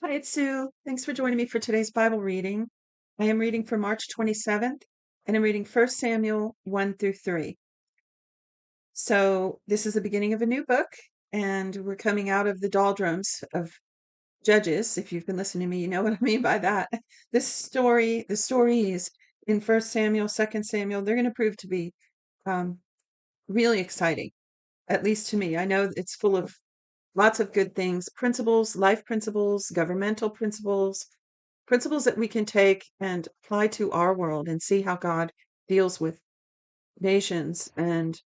Hi, it's Sue. Thanks for joining me for today's Bible reading. I am reading for March 27th, and I'm reading 1 Samuel 1 through 3. So, this is the beginning of a new book, and we're coming out of the doldrums of Judges. If you've been listening to me, you know what I mean by that. The stories in 1 Samuel, 2 Samuel, they're going to prove to be um, really exciting, at least to me. I know it's full of lots of good things, principles, life principles, governmental principles that we can take and apply to our world and see how God deals with nations and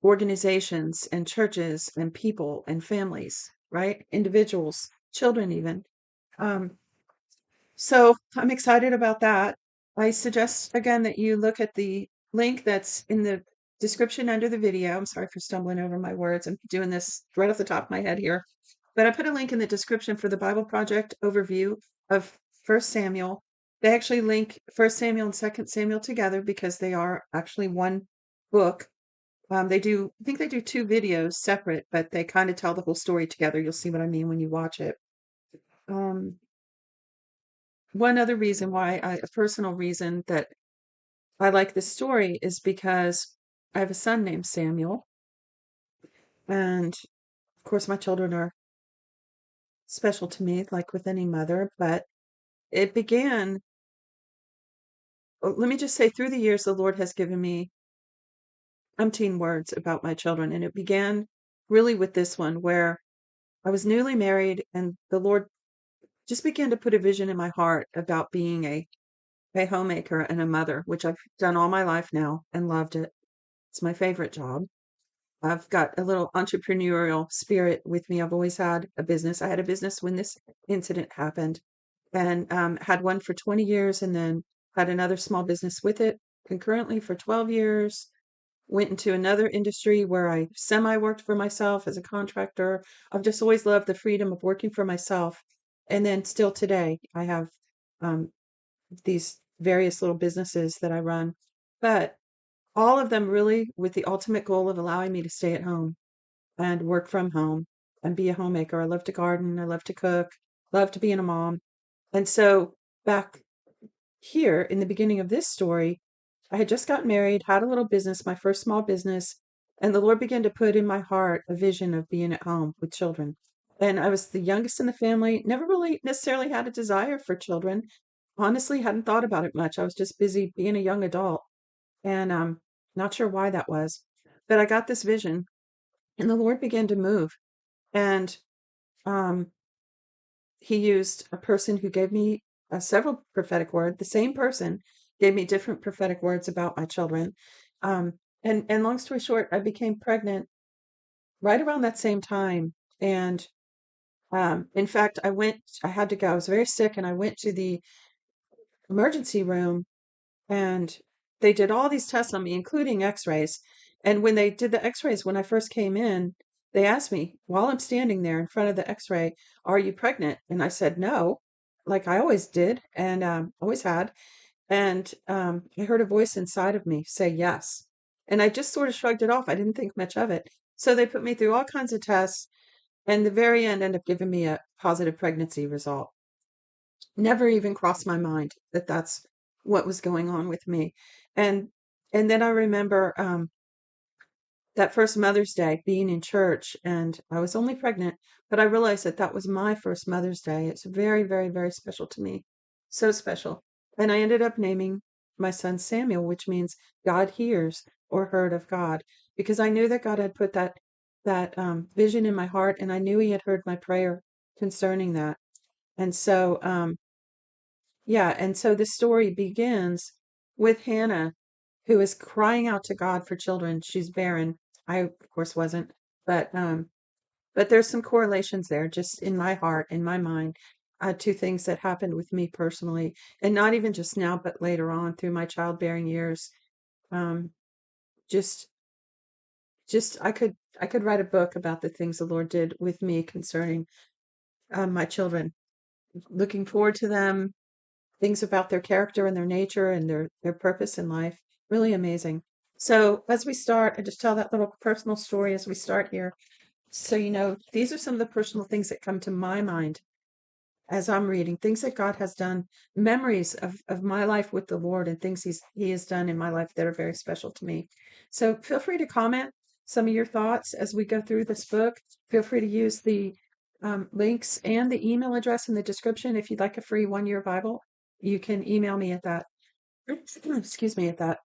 organizations and churches and people and families, right? Individuals, children, even. Um, so I'm excited about that. I suggest again that you look at the link that's in the description under the video. I'm sorry for stumbling over my words. I'm doing this right off the top of my head here. But I put a link in the description for the Bible Project overview of First Samuel. They actually link First Samuel and Second Samuel together because they are actually one book. I think they do two videos separate, but they kind of tell the whole story together. You'll see what I mean when you watch it. Um, One other reason a personal reason that I like this story is because I have a son named Samuel, and of course my children are special to me, like with any mother, but it began let me just say, through the years, the Lord has given me umpteen words about my children. And it began really with this one, where I was newly married, and the Lord just began to put a vision in my heart about being a homemaker and a mother, which I've done all my life now and loved it. It's my favorite job. I've got a little entrepreneurial spirit with me. I've always had a business. I had a business when this incident happened, and had one for 20 years, and then had another small business with it concurrently for 12 years. Went into another industry where I semi worked for myself as a contractor. I've just always loved the freedom of working for myself. And then still today, I have um, these various little businesses that I run, but all of them really with the ultimate goal of allowing me to stay at home and work from home and be a homemaker. I love to garden. I love to cook. Love to being a mom. And so back here in the beginning of this story, I had just gotten married, had a little business, my first small business, and the Lord began to put in my heart a vision of being at home with children. And I was the youngest in the family, never really necessarily had a desire for children. Honestly, hadn't thought about it much. I was just busy being a young adult, and not sure why that was. But I got this vision, and the Lord began to move. And um, he used a person who gave me several prophetic words. The same person gave me different prophetic words about my children. And long story short, I became pregnant right around that same time. And in fact, I had to go. I was very sick, and I went to the emergency room, and they did all these tests on me, including x-rays. And when they did the x-rays, when I first came in, they asked me while I'm standing there in front of the x-ray, "Are you pregnant?" And I said, "No," like I always did and always had. And I heard a voice inside of me say yes. And I just sort of shrugged it off. I didn't think much of it. So they put me through all kinds of tests, and the very end ended up giving me a positive pregnancy result. Never even crossed my mind that that's what was going on with me. And and then I remember that first Mother's Day being in church, and I was only pregnant, but I realized that that was my first Mother's Day. It's very, very, very special to me. So special. And I ended up naming my son Samuel, which means God hears or heard of God, because I knew that God had put that vision in my heart, and I knew He had heard my prayer concerning that. And so yeah, and so the story begins with Hannah, who is crying out to God for children. She's barren. I, of course, wasn't, but there's some correlations there, just in my heart, in my mind, to things that happened with me personally, and not even just now, but later on through my childbearing years. Um, just, just I could write a book about the things the Lord did with me concerning my children. Looking forward to them, things about their character and their nature and their purpose in life. Really amazing. So as we start, I just tell that little personal story as we start here. So, these are some of the personal things that come to my mind as I'm reading, things that God has done, memories of my life with the Lord and things He has done in my life that are very special to me. So feel free to comment some of your thoughts as we go through this book. Feel free to use the links and the email address in the description. If you'd like a free 1-year Bible, you can email me at that, excuse me, at that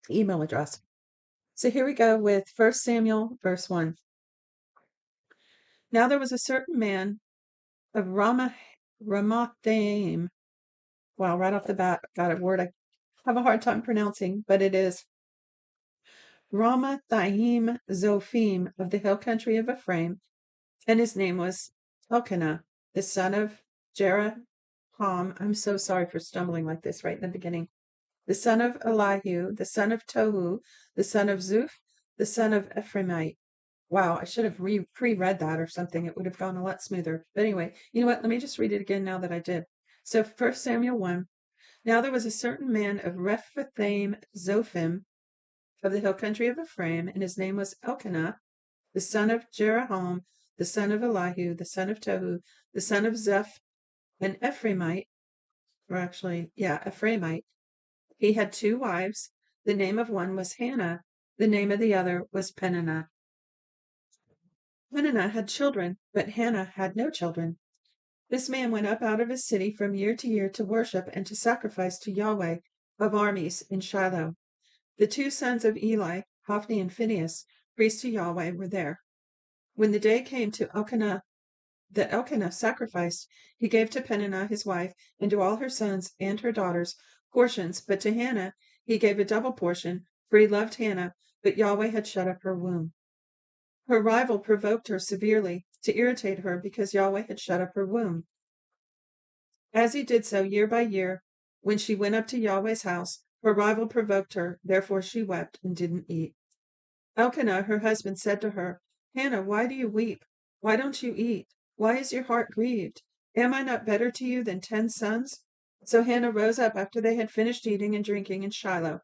email address. So here we go with 1 Samuel, verse 1. Now there was a certain man of Ramathaim. Wow, right off the bat, got a word I have a hard time pronouncing, but it is Ramathaim Zophim of the hill country of Ephraim, and his name was Elkanah, the son of Jeraham. I'm so sorry for stumbling like this right in the beginning. The son of Elihu, the son of Tohu, the son of Zuph, the son of Ephraimite. Wow, I should have pre-read that or something. It would have gone a lot smoother. But anyway, you know what? Let me just read it again now that I did. So 1 Samuel 1. Now there was a certain man of Rephathaim Zophim of the hill country of Ephraim, and his name was Elkanah, the son of Jeraham, the son of Elihu, the son of Tohu, the son of Zeph, an Ephraimite, or actually, yeah, Ephraimite. He had 2 wives. The name of one was Hannah, the name of the other was Peninnah. Peninnah had children, but Hannah had no children. This man went up out of his city from year to year to worship and to sacrifice to Yahweh of armies in Shiloh. The 2 sons of Eli, Hophni and Phinehas, priests to Yahweh, were there. When the day came to Elkanah, that Elkanah sacrificed, he gave to Peninnah his wife and to all her sons and her daughters portions, but to Hannah he gave a double portion, for he loved Hannah, but Yahweh had shut up her womb. Her rival provoked her severely to irritate her because Yahweh had shut up her womb. As he did so year by year, when she went up to Yahweh's house, her rival provoked her, therefore she wept and didn't eat. Elkanah, her husband, said to her, Hannah, why do you weep? Why don't you eat? Why is your heart grieved? Am I not better to you than 10 sons? So Hannah rose up after they had finished eating and drinking in Shiloh.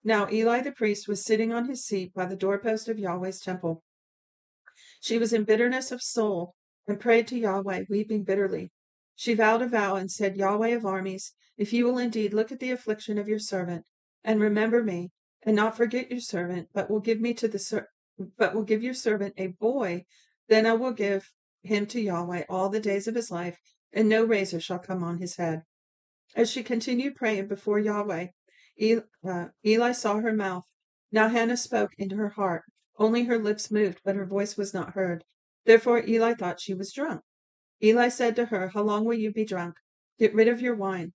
Now Eli the priest was sitting on his seat by the doorpost of Yahweh's temple. She was in bitterness of soul and prayed to Yahweh, weeping bitterly. She vowed a vow and said, Yahweh of armies, if you will indeed look at the affliction of your servant and remember me, and not forget your servant, but will give your servant a boy, then I will give him to Yahweh all the days of his life, and no razor shall come on his head. As she continued praying before Yahweh, Eli saw her mouth. Now Hannah spoke into her heart. Only her lips moved, but her voice was not heard. Therefore Eli thought she was drunk. Eli said to her, How long will you be drunk? Get rid of your wine.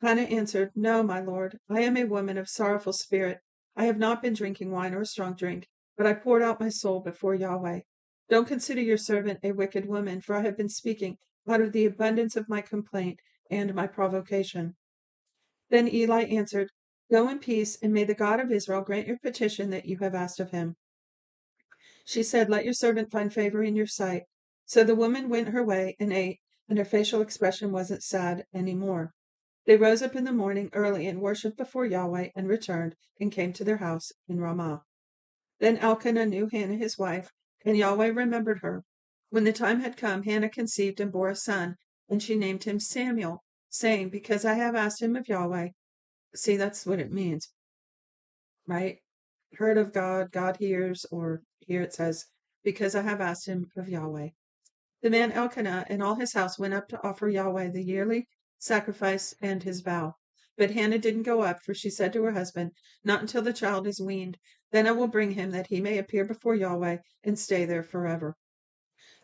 Hannah answered, No, my lord, I am a woman of sorrowful spirit. I have not been drinking wine or strong drink, but I poured out my soul before Yahweh. Don't consider your servant a wicked woman, for I have been speaking out of the abundance of my complaint and my provocation. Then Eli answered, Go in peace, and may the God of Israel grant your petition that you have asked of him. She said, Let your servant find favor in your sight. So the woman went her way and ate, and her facial expression wasn't sad any more. They rose up in the morning early and worshipped before Yahweh and returned and came to their house in Ramah. Then Elkanah knew Hannah his wife, and Yahweh remembered her. When the time had come, Hannah conceived and bore a son, and she named him Samuel, saying, Because I have asked him of Yahweh. See, that's what it means, right? Heard of God, God hears, or here it says, Because I have asked him of Yahweh. The man Elkanah and all his house went up to offer Yahweh the yearly sacrifice and his vow. But Hannah didn't go up, for she said to her husband, Not until the child is weaned. Then I will bring him, that he may appear before Yahweh and stay there forever.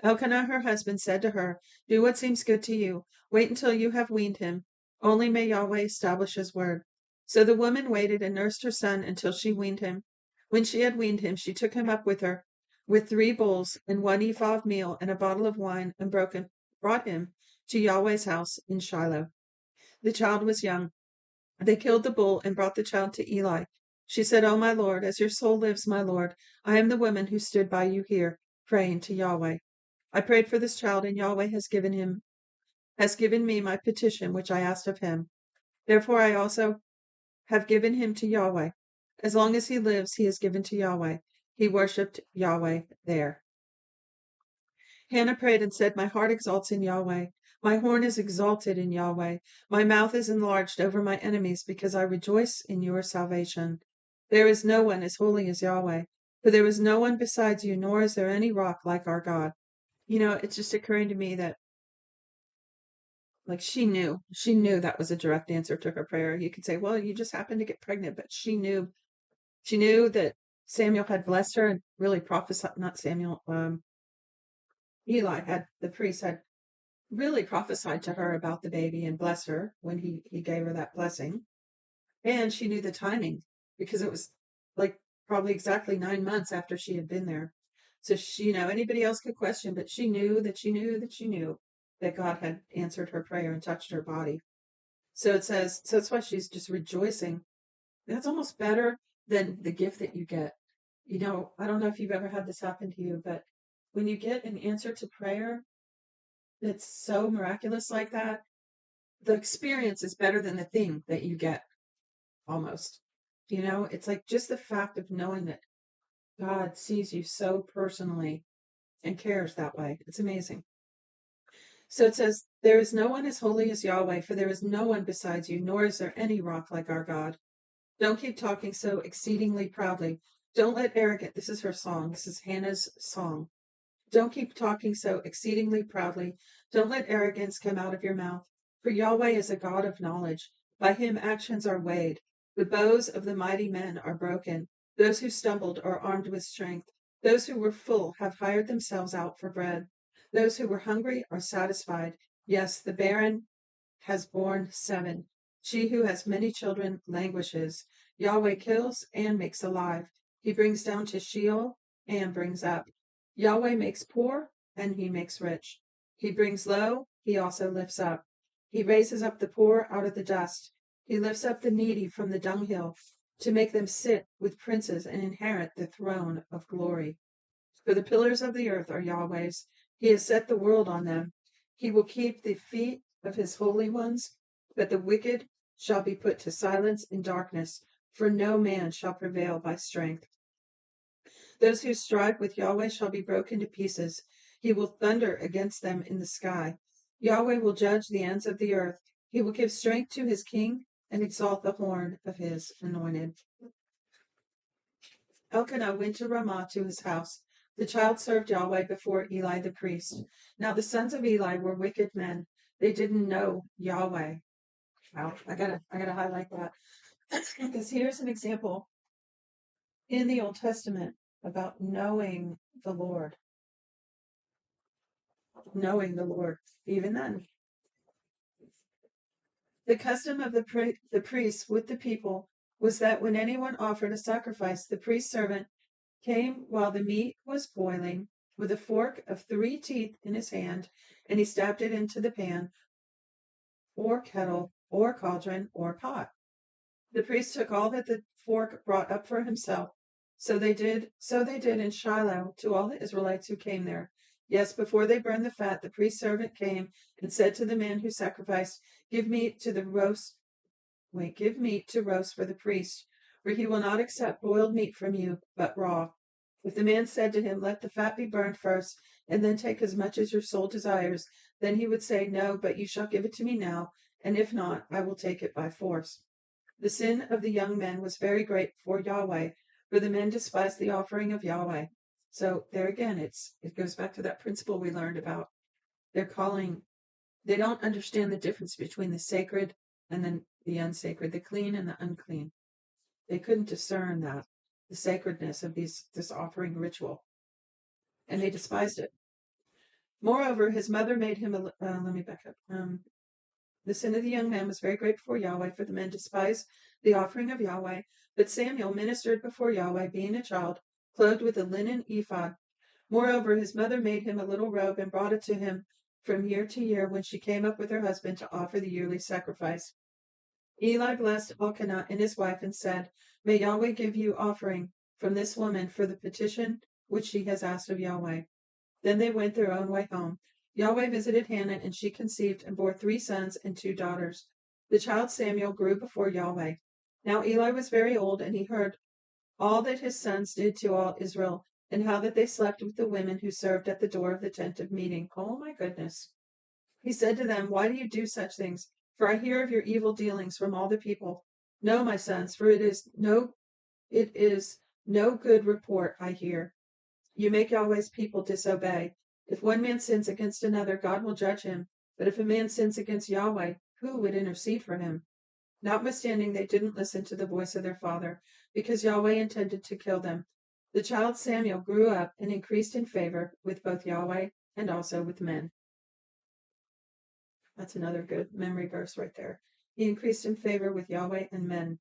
Elkanah, her husband, said to her, Do what seems good to you. Wait until you have weaned him. Only may Yahweh establish his word. So the woman waited and nursed her son until she weaned him. When she had weaned him, she took him up with her, with 3 bulls and 1 ephah of meal and a bottle of wine, and brought him to Yahweh's house in Shiloh. The child was young. They killed the bull and brought the child to Eli. She said, O my Lord, as your soul lives, my Lord, I am the woman who stood by you here, praying to Yahweh. I prayed for this child, and Yahweh has given me my petition which I asked of him. Therefore I also have given him to Yahweh. As long as he lives, he is given to Yahweh. He worshipped Yahweh there. Hannah prayed and said, my heart exalts in Yahweh. My horn is exalted in Yahweh. My mouth is enlarged over my enemies because I rejoice in your salvation. There is no one as holy as Yahweh, for there is no one besides you, nor is there any rock like our God. It's just occurring to me that like she knew that was a direct answer to her prayer. You could say, well, you just happened to get pregnant, but she knew that Samuel had blessed her and really prophesied, not Samuel, Eli had, the priest had really prophesied to her about the baby and bless her when he gave her that blessing. And she knew the timing because it was like probably exactly 9 months after she had been there. So anybody else could question, but she knew that she knew that she knew that God had answered her prayer and touched her body. So it says, so that's why she's just rejoicing. That's almost better than the gift that you get. I don't know if you've ever had this happen to you, but when you get an answer to prayer that's so miraculous like that, the experience is better than the thing that you get almost. It's like just the fact of knowing that God sees you so personally and cares that way. It's amazing. So it says, there is no one as holy as Yahweh, for there is no one besides you, nor is there any rock like our God. Don't keep talking so exceedingly proudly. Don't let arrogant, this is her song, this is Hannah's song. Don't keep talking so exceedingly proudly. Don't let arrogance come out of your mouth. For Yahweh is a God of knowledge. By him actions are weighed. The bows of the mighty men are broken. Those who stumbled are armed with strength. Those who were full have hired themselves out for bread. Those who were hungry are satisfied. Yes, the barren has borne 7. She who has many children languishes. Yahweh kills and makes alive. He brings down to Sheol and brings up. Yahweh makes poor and he makes rich. He brings low, he also lifts up. He raises up the poor out of the dust. He lifts up the needy from the dunghill to make them sit with princes and inherit the throne of glory. For the pillars of the earth are Yahweh's. He has set the world on them. He will keep the feet of his holy ones, but the wicked shall be put to silence in darkness, for no man shall prevail by strength. Those who strive with Yahweh shall be broken to pieces. He will thunder against them in the sky. Yahweh will judge the ends of the earth. He will give strength to his king and exalt the horn of his anointed. Elkanah went to Ramah to his house. The child served Yahweh before Eli the priest. Now the sons of Eli were wicked men. They didn't know Yahweh. Wow, I gotta highlight that because here's an example in the Old Testament about knowing the Lord. Knowing the Lord, even then. The custom of the priests with the people was that when anyone offered a sacrifice, the priest servant came while the meat was boiling with a fork of 3 teeth in his hand, and he stabbed it into the pan or kettle or cauldron or pot. The priest took all that the fork brought up for himself. So they did in Shiloh to all the Israelites who came there. Yes, before they burned the fat, the priest servant came and said to the man who sacrificed, give meat to roast for the priest, for he will not accept boiled meat from you, but raw. If the man said to him, let the fat be burned first, and then take as much as your soul desires, then he would say, no, but you shall give it to me now, and if not, I will take it by force. The sin of the young men was very great before Yahweh, for the men despised the offering of Yahweh. So there again, it goes back to that principle we learned about. They don't understand the difference between the sacred and then the unsacred, the clean and the unclean. They couldn't discern that, the sacredness of this offering ritual, and they despised it. Moreover, his mother made him let me back up. The sin of the young man was very great before Yahweh, for the men despised the offering of Yahweh. But Samuel ministered before Yahweh, being a child, clothed with a linen ephod. Moreover, his mother made him a little robe and brought it to him from year to year when she came up with her husband to offer the yearly sacrifice. Eli blessed Elkanah and his wife and said, may Yahweh give you offering from this woman for the petition which she has asked of Yahweh. Then they went their own way home. Yahweh visited Hannah, and she conceived and bore 3 sons and 2 daughters. The child Samuel grew before Yahweh. Now Eli was very old, and he heard all that his sons did to all Israel, and how that they slept with the women who served at the door of the tent of meeting. Oh my goodness. He said to them, "Why do you do such things? For I hear of your evil dealings from all the people. No, my sons, for it is no good report I hear. You make Yahweh's people disobey. If one man sins against another, God will judge him. But if a man sins against Yahweh, who would intercede for him?" Notwithstanding, they didn't listen to the voice of their father, because Yahweh intended to kill them. The child Samuel grew up and increased in favor with both Yahweh and also with men. That's another good memory verse right there. He increased in favor with Yahweh and men.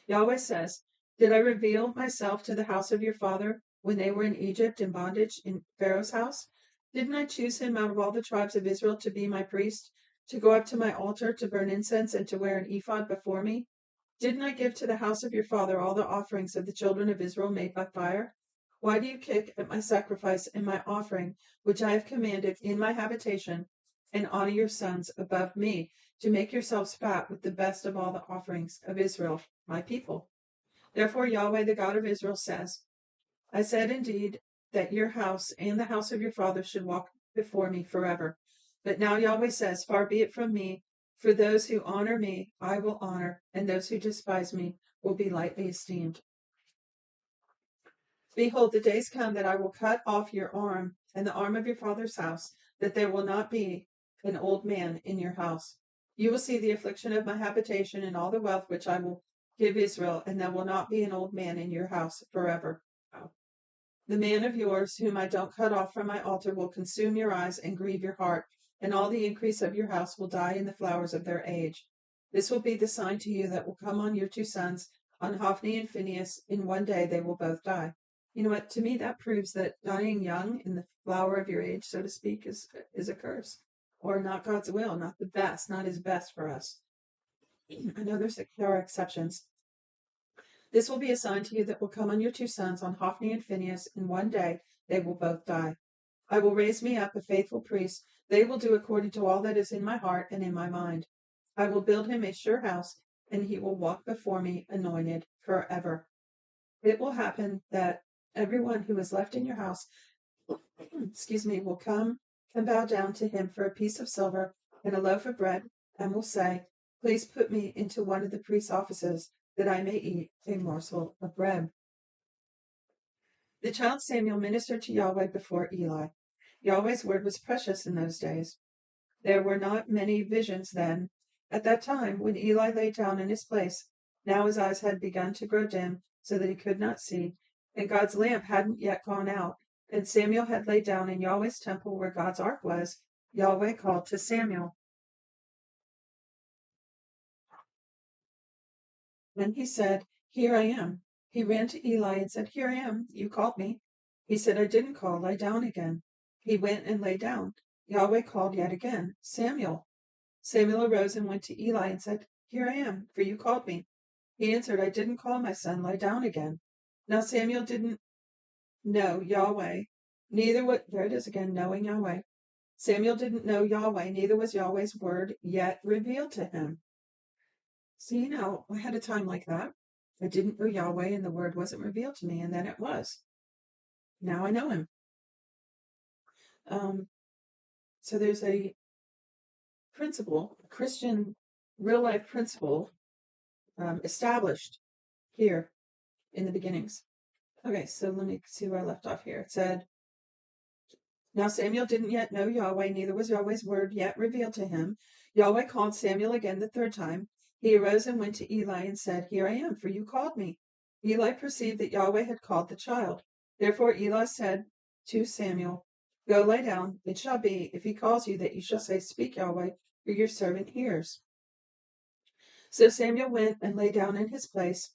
Yahweh says, "Did I reveal myself to the house of your father when they were in Egypt in bondage in Pharaoh's house? Didn't I choose him out of all the tribes of Israel to be my priest, to go up to my altar, to burn incense, and to wear an ephod before me? Didn't I give to the house of your father all the offerings of the children of Israel made by fire? Why do you kick at my sacrifice and my offering, which I have commanded in my habitation, and honor your sons above me, to make yourselves fat with the best of all the offerings of Israel, my people?" Therefore Yahweh, the God of Israel, says, "I said indeed that your house and the house of your father should walk before me forever. But now Yahweh says, far be it from me, for those who honor me I will honor, and those who despise me will be lightly esteemed. Behold, the days come that I will cut off your arm and the arm of your father's house, that there will not be an old man in your house. You will see the affliction of my habitation and all the wealth which I will give Israel, and there will not be an old man in your house forever. The man of yours, whom I don't cut off from my altar, will consume your eyes and grieve your heart, and all the increase of your house will die in the flowers of their age. This will be the sign to you that will come on your two sons, on Hophni and Phinehas. In one day they will both die. You know what? To me, that proves that dying young in the flower of your age, so to speak, is a curse, or not God's will, not the best, not His best for us. I know there are exceptions. This will be a sign to you that will come on your two sons, on Hophni and Phinehas. In one day they will both die. I will raise me up a faithful priest. They will do according to all that is in my heart and in my mind. I will build him a sure house, and he will walk before me anointed forever. It will happen that everyone who is left in your house, will come and bow down to him for a piece of silver and a loaf of bread, and will say, "Please put me into one of the priest's offices, that I may eat a morsel of bread." The child Samuel ministered to Yahweh before Eli. Yahweh's word was precious in those days. There were not many visions then. At that time, when Eli lay down in his place, now his eyes had begun to grow dim, so that he could not see, and God's lamp hadn't yet gone out, and Samuel had laid down in Yahweh's temple where God's ark was. Yahweh called to Samuel. Then he said, "Here I am." He ran to Eli and said, "Here I am. You called me." He said, "I didn't call. Lie down again." He went and lay down. Yahweh called yet again, "Samuel." Samuel arose and went to Eli and said, "Here I am, for you called me." He answered, "I didn't call, my son. Lie down again." Now Samuel didn't know Yahweh, neither what there it is again, knowing Yahweh. Samuel didn't know Yahweh, neither was Yahweh's word yet revealed to him. See, now I had a time like that. I didn't know Yahweh, and the word wasn't revealed to me, and then it was. Now I know him. So there's a principle, a Christian real life principle, established here in the beginnings. Okay, so let me see where I left off here. It said, "Now Samuel didn't yet know Yahweh, neither was Yahweh's word yet revealed to him. Yahweh called Samuel again the third time. He arose and went to Eli and said, 'Here I am, for you called me.' Eli perceived that Yahweh had called the child. Therefore Eli said to Samuel, 'Go lie down. It shall be, if he calls you, that you shall say, Speak, Yahweh, for your servant hears.' So Samuel went and lay down in his place.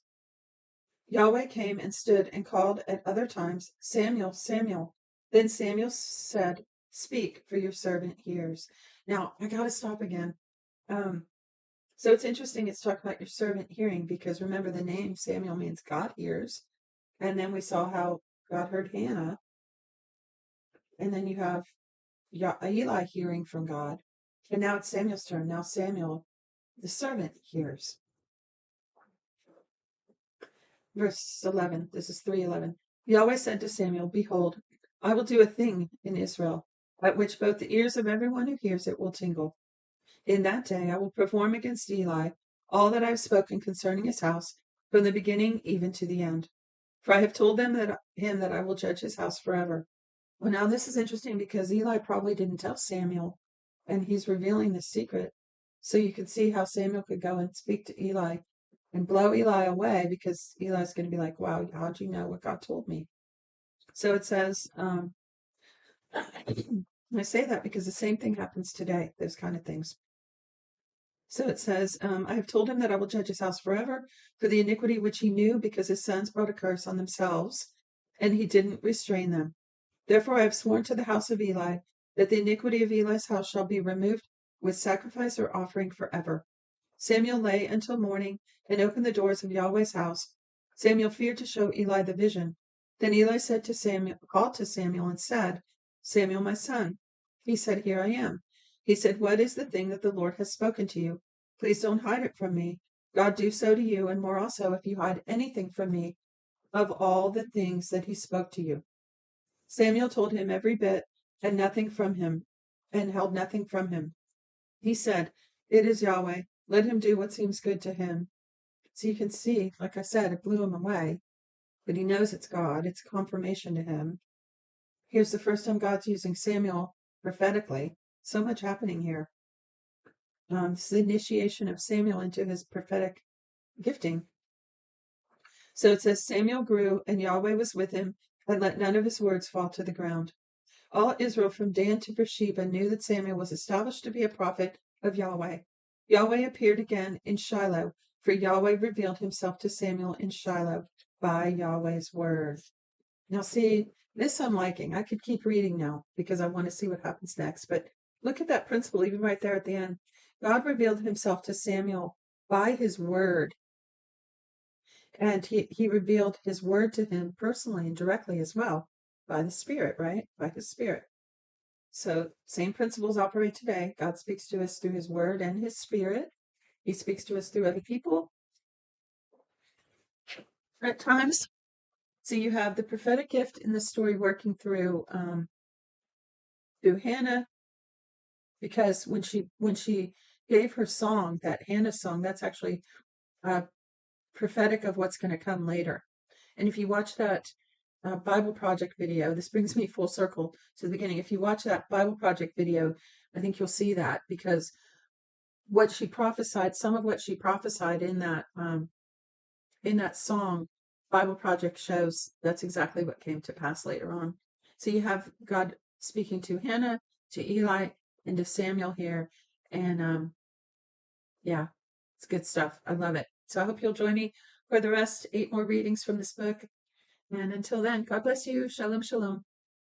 Yahweh came and stood and called at other times, 'Samuel, Samuel.' Then Samuel said, 'Speak, for your servant hears.'" Now, I got to stop again. So it's interesting it's talking about your servant hearing, because remember, the name Samuel means God hears. And then we saw how God heard Hannah. And then you have Eli hearing from God. And now it's Samuel's turn. Now Samuel, the servant, hears. Verse 11, this is 3:11. Yahweh said to Samuel, Behold, I will do a thing in Israel, at which both the ears of everyone who hears it will tingle. In that day I will perform against Eli all that I have spoken concerning his house, from the beginning even to the end. For I have told him that I will judge his house forever. Well, now this is interesting because Eli probably didn't tell Samuel, and he's revealing the secret. So you can see how Samuel could go and speak to Eli and blow Eli away because Eli's going to be like, wow, how'd you know what God told me? So it says, I say that because the same thing happens today, those kind of things. So it says, I have told him that I will judge his house forever for the iniquity which he knew, because his sons brought a curse on themselves, and he didn't restrain them. Therefore I have sworn to the house of Eli that the iniquity of Eli's house shall be removed with sacrifice or offering forever. Samuel lay until morning and opened the doors of Yahweh's house. Samuel feared to show Eli the vision. Then Eli called to Samuel and said, Samuel, my son. He said, Here I am. He said, What is the thing that the Lord has spoken to you? Please don't hide it from me. God do so to you, and more also, if you hide anything from me of all the things that he spoke to you. Samuel told him every bit, and nothing from him, and held nothing from him. He said, It is Yahweh. Let him do what seems good to him. So you can see, like I said, it blew him away, but he knows it's God. It's confirmation to him. Here's the first time God's using Samuel prophetically. So much happening here. This is the initiation of Samuel into his prophetic gifting. So it says, Samuel grew, and Yahweh was with him, and let none of his words fall to the ground. All Israel from Dan to Beersheba knew that Samuel was established to be a prophet of Yahweh. Yahweh appeared again in Shiloh, for Yahweh revealed himself to Samuel in Shiloh by Yahweh's word. Now, see, this I'm liking. I could keep reading now because I want to see what happens next. But look at that principle, even right there at the end. God revealed himself to Samuel by his word, and he revealed his word to him personally and directly as well by the Spirit, right? By his Spirit. So, same principles operate today. God speaks to us through his word and his Spirit. He speaks to us through other people at times. So you have the prophetic gift in the story working through Hannah, because when she gave her song, that Hannah song, that's actually prophetic of what's going to come later. And if you watch that Bible Project video, this brings me full circle to the beginning. If you watch that Bible Project video, I think you'll see that, because what she prophesied, some of what she prophesied in that song, Bible Project shows that's exactly what came to pass later on. So you have God speaking to Hannah, to Eli, and to Samuel here, and yeah, it's good stuff. I love it. So I hope you'll join me for the rest, 8 more readings from this book. And until then, God bless you. Shalom, shalom.